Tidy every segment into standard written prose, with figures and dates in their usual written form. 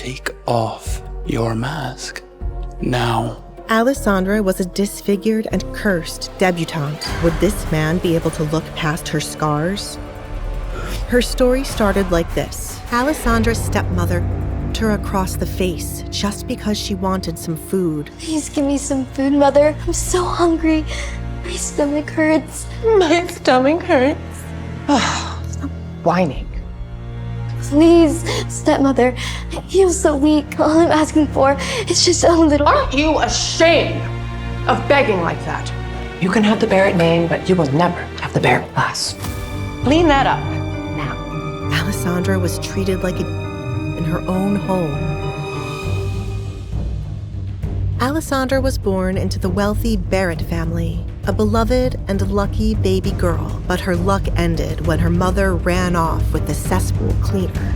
Take off your mask. Now. Alessandra was a disfigured and cursed debutante. Would this man be able to look past her scars? Her story started like this. Alessandra's stepmother hit her across the face just because she wanted some food. Please give me some food, Mother. I'm so hungry. My stomach hurts. My stomach hurts. Stop whining. Please, stepmother. I feel so weak. All I'm asking for is just a little... Aren't you ashamed of begging like that? You can have the Barrett name, but you will never have the Barrett class. Clean that up now. Alessandra was treated like in her own home. Alessandra was born into the wealthy Barrett family, a beloved and lucky baby girl, but her luck ended when her mother ran off with the cesspool cleaner.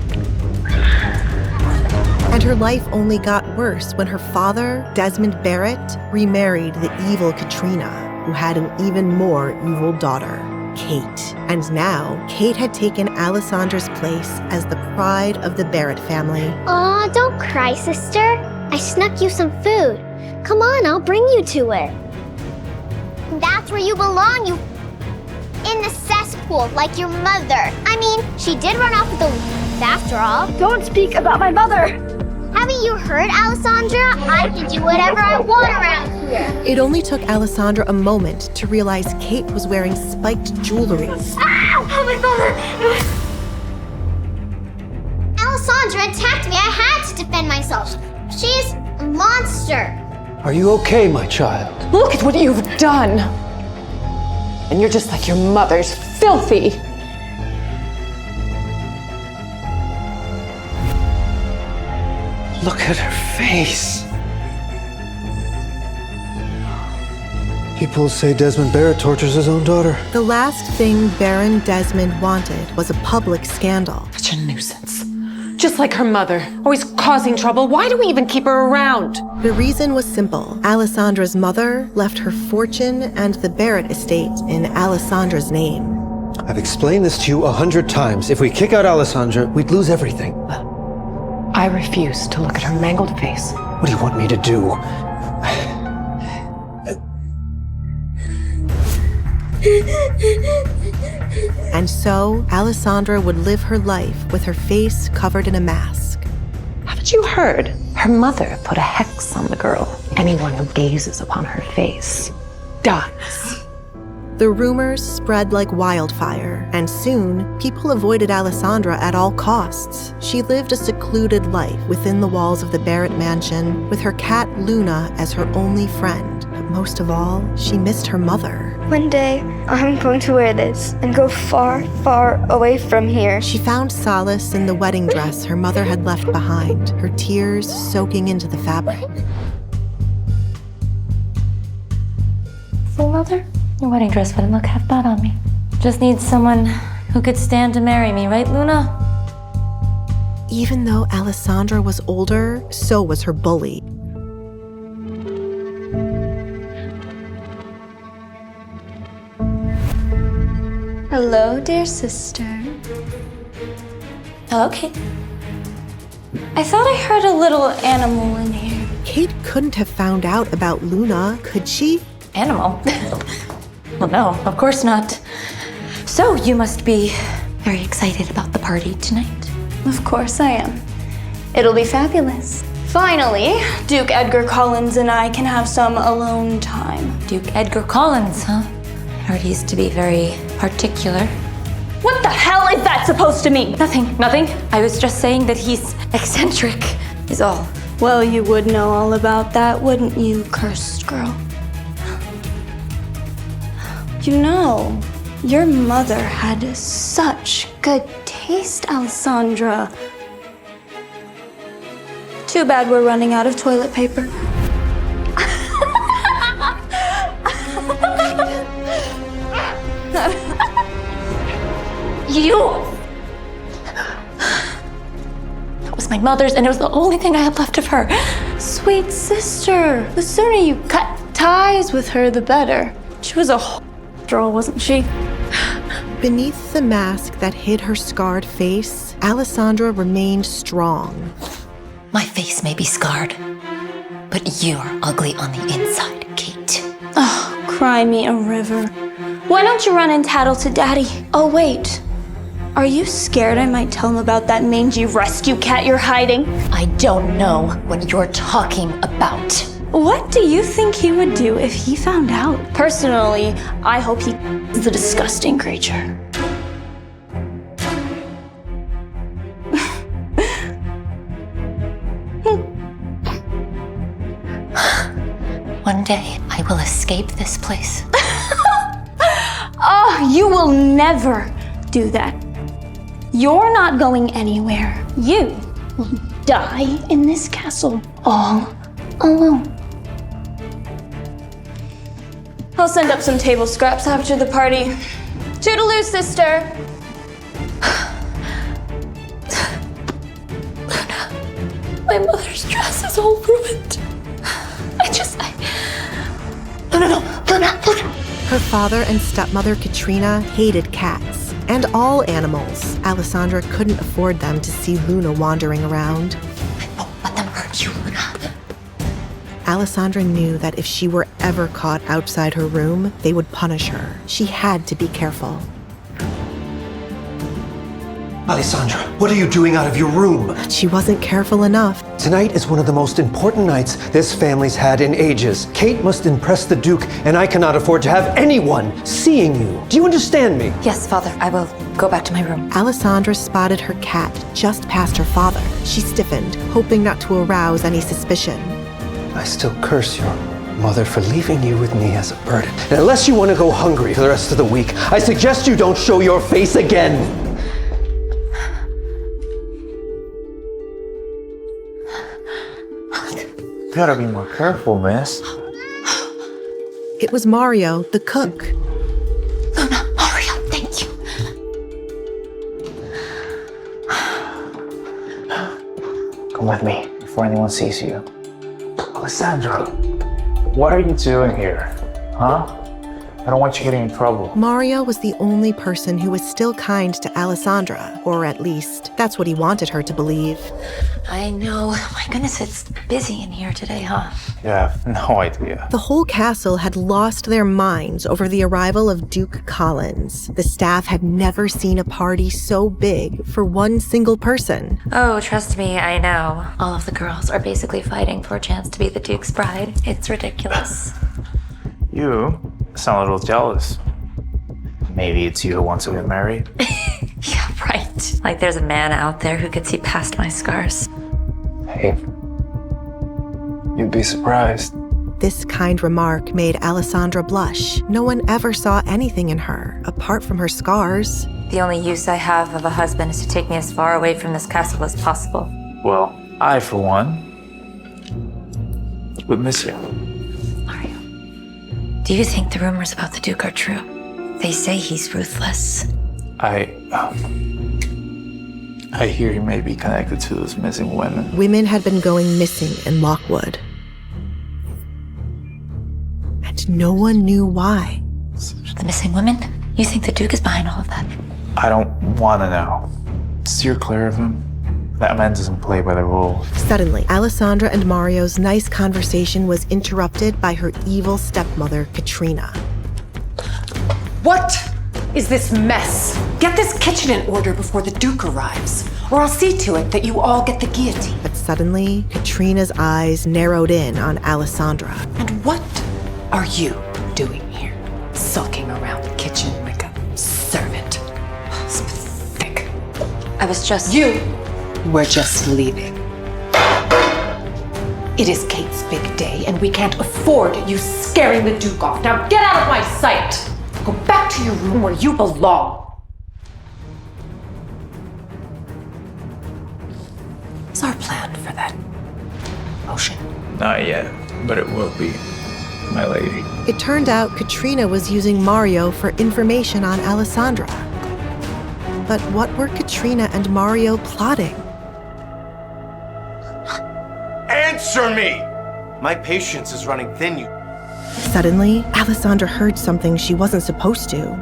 And her life only got worse when her father, Desmond Barrett, remarried the evil Katrina, who had an even more evil daughter, Kate. And now, Kate had taken Alessandra's place as the pride of the Barrett family. Aw, don't cry, sister. I snuck you some food. Come on, I'll bring you to it. That's where you belong, you... in the cesspool, like your mother. I mean, she did run off with the after all. Don't speak about my mother! Haven't you heard, Alessandra? I can do whatever I want around here. It only took Alessandra a moment to realize Kate was wearing spiked jewelry. Ow! Oh, my mother! Alessandra attacked me. I had to defend myself. She's a monster. Are you okay, my child? Look at what you've done. And you're just like your mother's filthy. Look at her face. People say Desmond Barrett tortures his own daughter. The last thing Baron Desmond wanted was a public scandal. Such a nuisance. Just like her mother, always causing trouble. Why do we even keep her around? The reason was simple. Alessandra's mother left her fortune and the Barrett estate in Alessandra's name. I've explained this to you 100 times. If we kick out Alessandra, we'd lose everything. I refuse to look at her mangled face. What do you want me to do? And so, Alessandra would live her life with her face covered in a mask. Haven't you heard? Her mother put a hex on the girl. Anyone who gazes upon her face dies. The rumors spread like wildfire, and soon, people avoided Alessandra at all costs. She lived a secluded life within the walls of the Barrett mansion, with her cat Luna as her only friend. But most of all, she missed her mother. One day, I'm going to wear this and go far, far away from here. She found solace in the wedding dress her mother had left behind, her tears soaking into the fabric. See, Mother? Your wedding dress wouldn't look half bad on me. Just need someone who could stand to marry me, right, Luna? Even though Alessandra was older, so was her bully. Hello, dear sister. Hello, Kate. I thought I heard a little animal in here. Kate couldn't have found out about Luna, could she? Animal? Well, no, of course not. So, you must be very excited about the party tonight. Of course I am. It'll be fabulous. Finally, Duke Edgar Collins and I can have some alone time. Duke Edgar Collins, huh? I heard he used to be very particular. What the hell is that supposed to mean? Nothing. I was just saying that he's eccentric, is all. Well, you would know all about that, wouldn't you, cursed girl? You know, your mother had such good taste, Alessandra. Too bad we're running out of toilet paper. That was my mother's, and it was the only thing I had left of her. Sweet sister, the sooner you cut ties with her, the better. She was a girl, wasn't she? Beneath the mask that hid her scarred face, Alessandra remained strong. My face may be scarred, but you're ugly on the inside, Kate. Oh, cry me a river. Why don't you run and tattle to Daddy? Oh, wait. Are you scared I might tell him about that mangy rescue cat you're hiding? I don't know what you're talking about. What do you think he would do if he found out? Personally, I hope he is the disgusting creature. One day, I will escape this place. Oh, you will never do that. You're not going anywhere. You will die in this castle all alone. I'll send up some table scraps after the party. Toodaloo, sister. Luna, my mother's dress is all ruined. Luna. Her father and stepmother Katrina hated cats and all animals. Alessandra couldn't afford them to see Luna wandering around. I won't let them hurt you, Luna. Alessandra knew that if she were ever caught outside her room, they would punish her. She had to be careful. Alessandra, what are you doing out of your room? But she wasn't careful enough. Tonight is one of the most important nights this family's had in ages. Kate must impress the Duke, and I cannot afford to have anyone seeing you. Do you understand me? Yes, Father, I will go back to my room. Alessandra spotted her cat just past her father. She stiffened, hoping not to arouse any suspicion. I still curse your mother for leaving you with me as a burden. And unless you want to go hungry for the rest of the week, I suggest you don't show your face again. You gotta be more careful, miss. It was Mario, the cook. Luna, Mario, thank you. Come with me before anyone sees you. Alessandra, what are you doing here? Huh? I don't want you getting in trouble. Mario was the only person who was still kind to Alessandra, or at least, that's what he wanted her to believe. I know. My goodness, it's busy in here today, huh? You have no idea. The whole castle had lost their minds over the arrival of Duke Collins. The staff had never seen a party so big for one single person. Oh, trust me, I know. All of the girls are basically fighting for a chance to be the Duke's bride. It's ridiculous. You sound a little jealous. Maybe it's you who wants to get married. Yeah, right. Like there's a man out there who could see past my scars. Hey, you'd be surprised. This kind remark made Alessandra blush. No one ever saw anything in her, apart from her scars. The only use I have of a husband is to take me as far away from this castle as possible. Well, I, for one, would miss you. Mario, do you think the rumors about the Duke are true? They say he's ruthless. I hear he may be connected to those missing women. Women had been going missing in Lockwood. And no one knew why. The missing women? You think the Duke is behind all of that? I don't want to know. Steer clear of him. That man doesn't play by the rules. Suddenly, Alessandra and Mario's nice conversation was interrupted by her evil stepmother, Katrina. What is this mess? Get this kitchen in order before the Duke arrives, or I'll see to it that you all get the guillotine. But suddenly, Katrina's eyes narrowed in on Alessandra. And what are you doing here? Sulking around the kitchen like a servant. It's pathetic. I was just... We're just leaving. It is Kate's big day, and we can't afford you scaring the Duke off. Now get out of my sight! Go back to your room where you belong. What's our plan for that motion? Not yet, but it will be, my lady. It turned out Katrina was using Mario for information on Alessandra. But what were Katrina and Mario plotting? Answer me! My patience is running thin, you... Suddenly, Alessandra heard something she wasn't supposed to.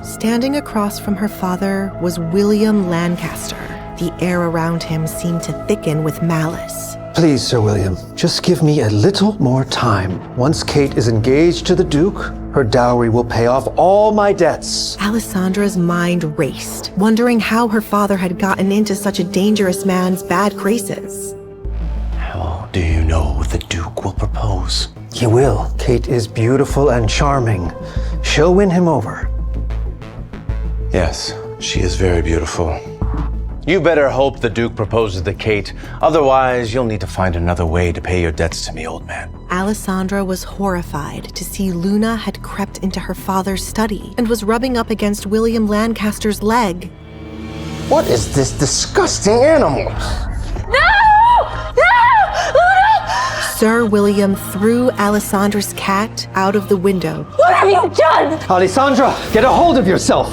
Standing across from her father was William Lancaster. The air around him seemed to thicken with malice. Please, Sir William, just give me a little more time. Once Kate is engaged to the Duke, her dowry will pay off all my debts. Alessandra's mind raced, wondering how her father had gotten into such a dangerous man's bad graces. How do you know the Duke will propose? He will. Kate is beautiful and charming. She'll win him over. Yes, she is very beautiful. You better hope the Duke proposes to Kate. Otherwise, you'll need to find another way to pay your debts to me, old man. Alessandra was horrified to see Luna had crept into her father's study and was rubbing up against William Lancaster's leg. What is this disgusting animal? Sir William threw Alessandra's cat out of the window. What have you done? Alessandra, get a hold of yourself!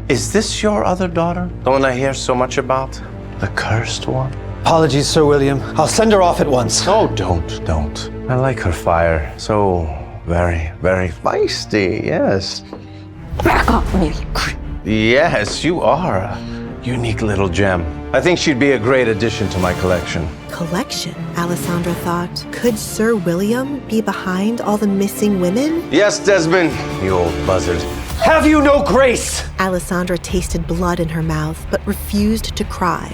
Is this your other daughter? The one I hear so much about? The cursed one? Apologies, Sir William. I'll send her off at once. Oh, don't. I like her fire. So very, very feisty, yes. Back off me. Yes, you are a unique little gem. I think she'd be a great addition to my collection. Collection, Alessandra thought. Could Sir William be behind all the missing women? Yes, Desmond, you old buzzard. Have you no grace? Alessandra tasted blood in her mouth, but refused to cry.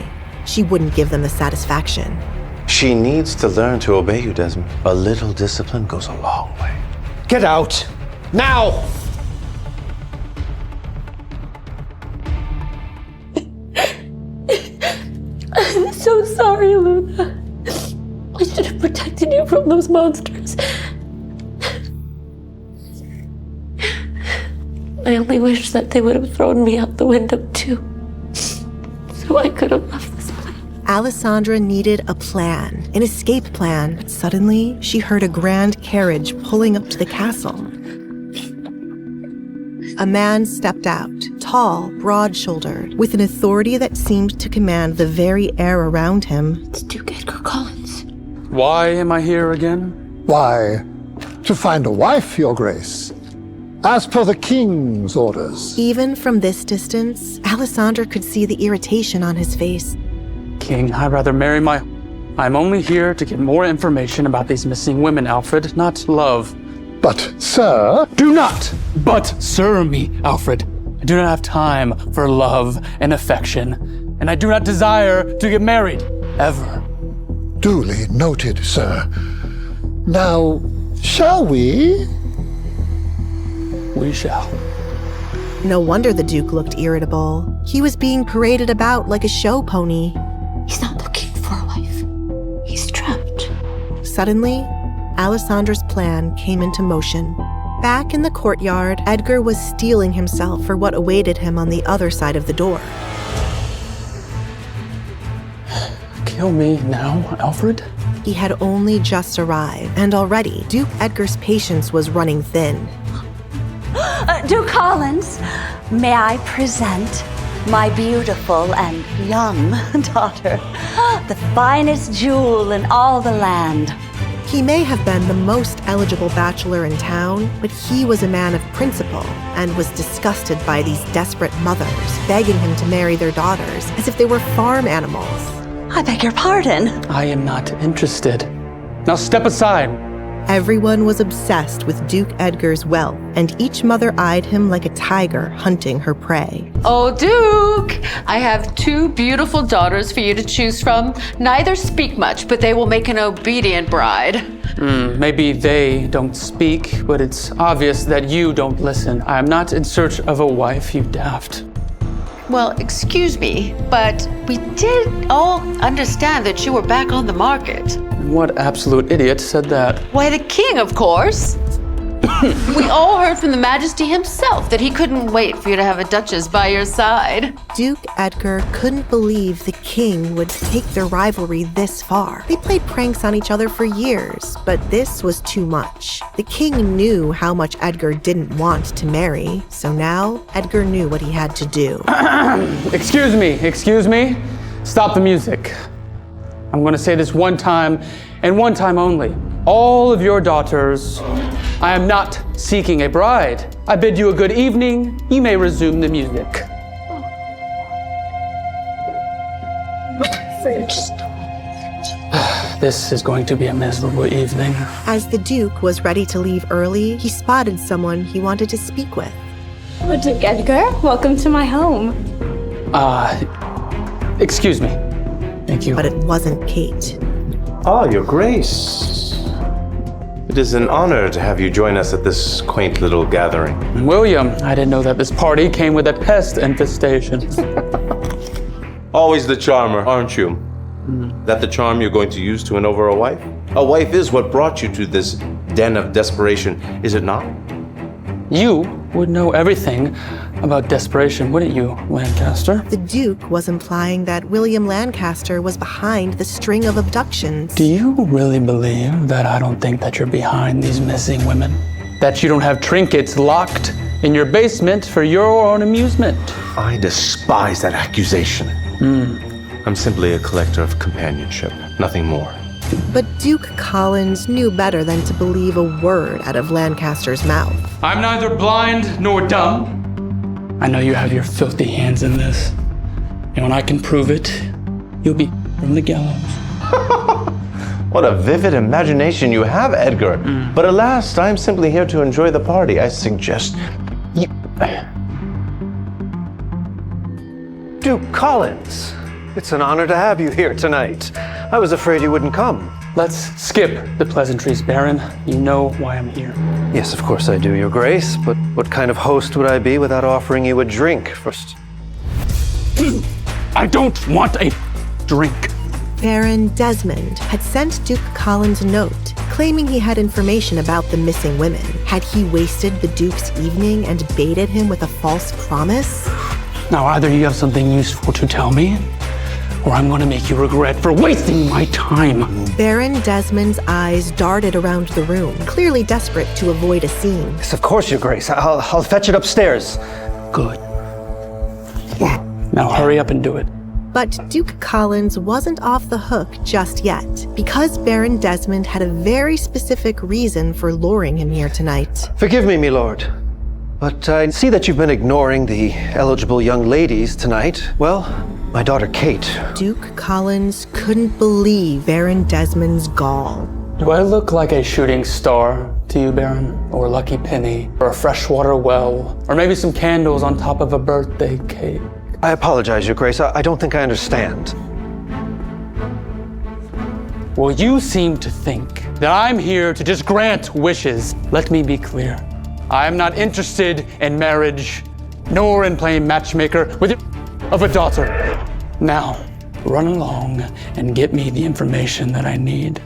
She wouldn't give them the satisfaction. She needs to learn to obey you, Desmond. A little discipline goes a long way. Get out! Now! I'm so sorry, Luna. I should have protected you from those monsters. I only wish that they would have thrown me out the window, too. So I could have left this place. Alessandra needed a plan, an escape plan. But suddenly, she heard a grand carriage pulling up to the castle. A man stepped out, tall, broad-shouldered, with an authority that seemed to command the very air around him. It's Duke Edgar Collins. Why am I here again? Why, to find a wife, Your Grace. As per the king's orders. Even from this distance, Alessandra could see the irritation on his face. King, I'd rather marry my... I'm only here to get more information about these missing women, Alfred, not love. But, sir... Do not but sir me, Alfred. I do not have time for love and affection, and I do not desire to get married, ever. Duly noted, sir. Now, shall we? We shall. No wonder the Duke looked irritable. He was being paraded about like a show pony. He's not looking for a wife. He's trapped. Suddenly, Alessandra's plan came into motion. Back in the courtyard, Edgar was steeling himself for what awaited him on the other side of the door. Kill me now, Alfred? He had only just arrived, and already, Duke Edgar's patience was running thin. Duke Collins, may I present my beautiful and young daughter, the finest jewel in all the land. He may have been the most eligible bachelor in town, but he was a man of principle and was disgusted by these desperate mothers begging him to marry their daughters as if they were farm animals. I beg your pardon. I am not interested. Now step aside. Everyone was obsessed with Duke Edgar's wealth, and each mother eyed him like a tiger hunting her prey. Oh, Duke! I have two beautiful daughters for you to choose from. Neither speak much, but they will make an obedient bride. Maybe they don't speak, but it's obvious that you don't listen. I am not in search of a wife, you daft. Well, excuse me, but we did all understand that you were back on the market. What absolute idiot said that? Why, the king, of course. We all heard from the Majesty himself that he couldn't wait for you to have a duchess by your side. Duke Edgar couldn't believe the king would take their rivalry this far. They played pranks on each other for years, but this was too much. The king knew how much Edgar didn't want to marry, so now Edgar knew what he had to do. Excuse me. Stop the music. I'm going to say this one time and one time only. All of your daughters, I am not seeking a bride. I bid you a good evening. You may resume the music. first. This is going to be a miserable evening. As the Duke was ready to leave early, he spotted someone he wanted to speak with. Oh, Duke Edgar, welcome to my home. Excuse me. Thank you. But it wasn't Kate. Ah, Your Grace. It is an honor to have you join us at this quaint little gathering. William, I didn't know that this party came with a pest infestation. Always the charmer, aren't you? That the charm you're going to use to win over a wife? A wife is what brought you to this den of desperation, is it not? You would know everything about desperation, wouldn't you, Lancaster? The Duke was implying that William Lancaster was behind the string of abductions. Do you really believe that I don't think that you're behind these missing women? That you don't have trinkets locked in your basement for your own amusement? I despise that accusation. I'm simply a collector of companionship, nothing more. But Duke Collins knew better than to believe a word out of Lancaster's mouth. I'm neither blind nor dumb. I know you have your filthy hands in this. And when I can prove it, you'll be from the gallows. What a vivid imagination you have, Edgar. But alas, I'm simply here to enjoy the party. I suggest you... Duke Collins, it's an honor to have you here tonight. I was afraid you wouldn't come. Let's skip the pleasantries, Baron. You know why I'm here. Yes, of course I do, Your Grace, but what kind of host would I be without offering you a drink first? I don't want a drink. Baron Desmond had sent Duke Collins a note claiming he had information about the missing women. Had he wasted the Duke's evening and baited him with a false promise? Now, either you have something useful to tell me, or I'm going to make you regret for wasting my time. Baron Desmond's eyes darted around the room, clearly desperate to avoid a scene. Yes, of course, Your Grace. I'll fetch it upstairs. Good. Now hurry up and do it. But Duke Collins wasn't off the hook just yet, because Baron Desmond had a very specific reason for luring him here tonight. Forgive me, milord, but I see that you've been ignoring the eligible young ladies tonight. Well, my daughter Kate. Duke Collins couldn't believe Baron Desmond's gall. Do I look like a shooting star to you, Baron? Or a lucky penny? Or a freshwater well? Or maybe some candles on top of a birthday cake? I apologize, Your Grace. I don't think I understand. Well, you seem to think that I'm here to just grant wishes. Let me be clear. I am not interested in marriage, nor in playing matchmaker with of a daughter. Now, run along and get me the information that I need.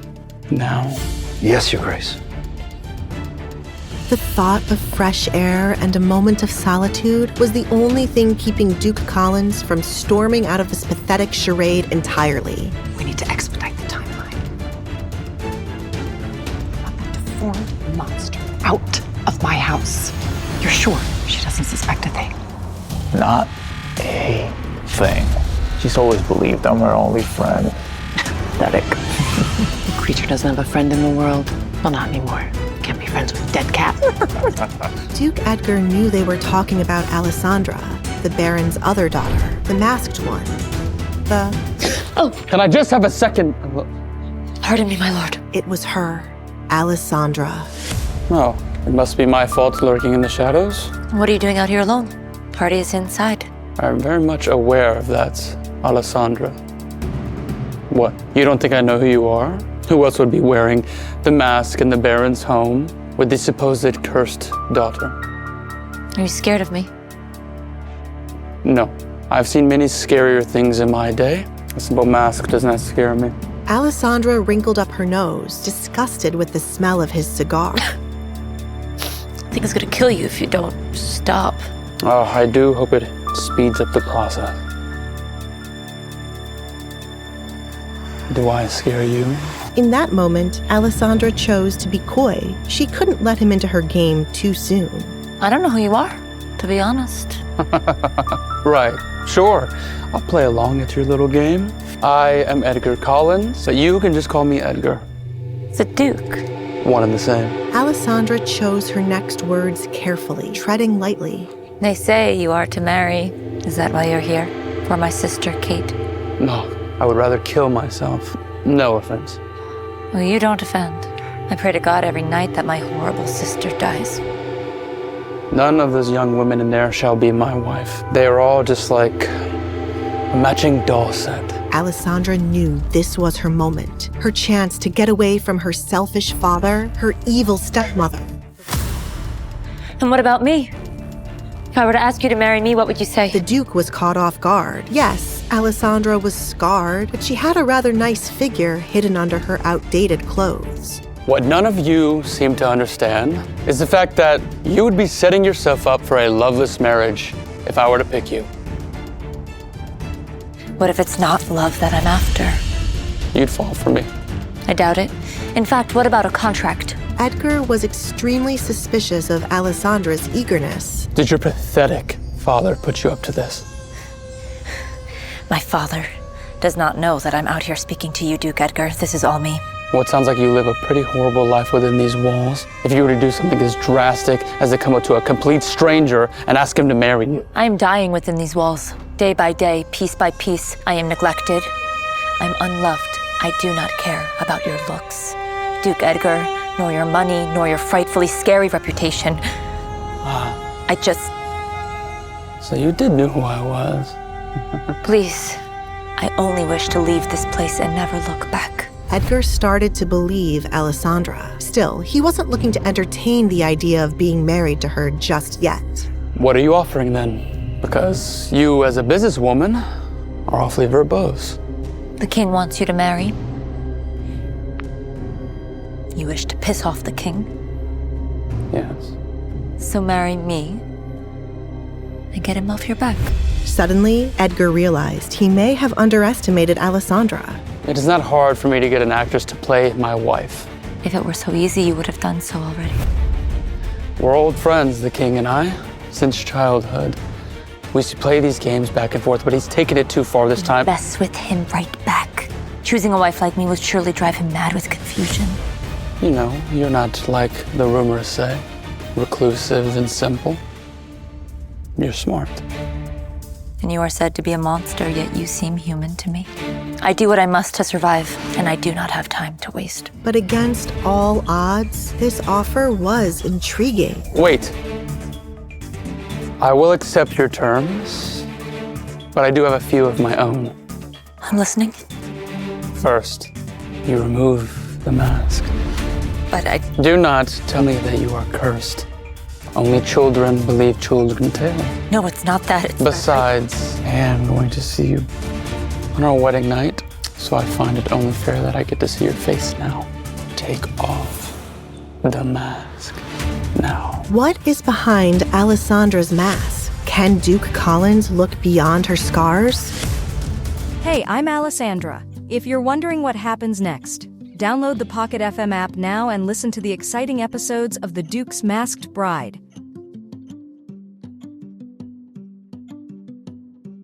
Now. Yes, Your Grace. The thought of fresh air and a moment of solitude was the only thing keeping Duke Collins from storming out of this pathetic charade entirely. We need to expedite the timeline. I want that deformed monster out of my house. You're sure she doesn't suspect a thing? Not a thing. She's always believed I'm her only friend. Pathetic. The creature doesn't have a friend in the world. Well, not anymore. Can't be friends with a dead cat. Duke Edgar knew they were talking about Alessandra, the Baron's other daughter, the masked one. Can I just have a second? Pardon me, my lord. It was her, Alessandra. Oh, it must be my fault lurking in the shadows. What are you doing out here alone? Party is inside. I'm very much aware of that, Alessandra. What, you don't think I know who you are? Who else would be wearing the mask in the Baron's home with the supposed cursed daughter? Are you scared of me? No. I've seen many scarier things in my day. A simple mask does not scare me. Alessandra wrinkled up her nose, disgusted with the smell of his cigar. I think it's gonna kill you if you don't stop. Oh, I do hope it speeds up the process. Do I scare you? In that moment, Alessandra chose to be coy. She couldn't let him into her game too soon. I don't know who you are, to be honest. Right, sure. I'll play along at your little game. I am Edgar Collins, but you can just call me Edgar. The Duke. One and the same. Alessandra chose her next words carefully, treading lightly. They say you are to marry. Is that why you're here? For my sister, Kate? No, I would rather kill myself. No offense. Well, you don't offend. I pray to God every night that my horrible sister dies. None of those young women in there shall be my wife. They are all just like a matching doll set. Alessandra knew this was her moment, her chance to get away from her selfish father, her evil stepmother. And what about me? If I were to ask you to marry me, what would you say? The Duke was caught off guard. Yes, Alessandra was scarred, but she had a rather nice figure hidden under her outdated clothes. What none of you seem to understand is the fact that you would be setting yourself up for a loveless marriage if I were to pick you. What if it's not love that I'm after? You'd fall for me. I doubt it. In fact, what about a contract? Edgar was extremely suspicious of Alessandra's eagerness. Did your pathetic father put you up to this? My father does not know that I'm out here speaking to you, Duke Edgar. This is all me. Well, it sounds like you live a pretty horrible life within these walls. If you were to do something as drastic as to come up to a complete stranger and ask him to marry you. I am dying within these walls. Day by day, piece by piece, I am neglected. I'm unloved. I do not care about your looks, Duke Edgar, nor your money, nor your frightfully scary reputation. I just... So you did know who I was. Please, I only wish to leave this place and never look back. Edgar started to believe Alessandra. Still, he wasn't looking to entertain the idea of being married to her just yet. What are you offering then? Because you, as a businesswoman, are awfully verbose. The king wants you to marry. You wish to piss off the king? Yes. So marry me and get him off your back. Suddenly, Edgar realized he may have underestimated Alessandra. It is not hard for me to get an actress to play my wife. If it were so easy, you would have done so already. We're old friends, the king and I, since childhood. We used to play these games back and forth, but he's taken it too far this time. Mess with him right back. Choosing a wife like me would surely drive him mad with confusion. You know, you're not like the rumors say, reclusive and simple. You're smart. And you are said to be a monster, yet you seem human to me. I do what I must to survive, and I do not have time to waste. But against all odds, this offer was intriguing. Wait. I will accept your terms, but I do have a few of my own. I'm listening. First, you remove the mask. But I... Do not tell me that you are cursed. Only children believe children's tales. No, it's not that. Besides, I am going to see you on our wedding night, so I find it only fair that I get to see your face now. Take off the mask now. What is behind Alessandra's mask? Can Duke Collins look beyond her scars? Hey, I'm Alessandra. If you're wondering what happens next, download the Pocket FM app now and listen to the exciting episodes of The Duke's Masked Bride.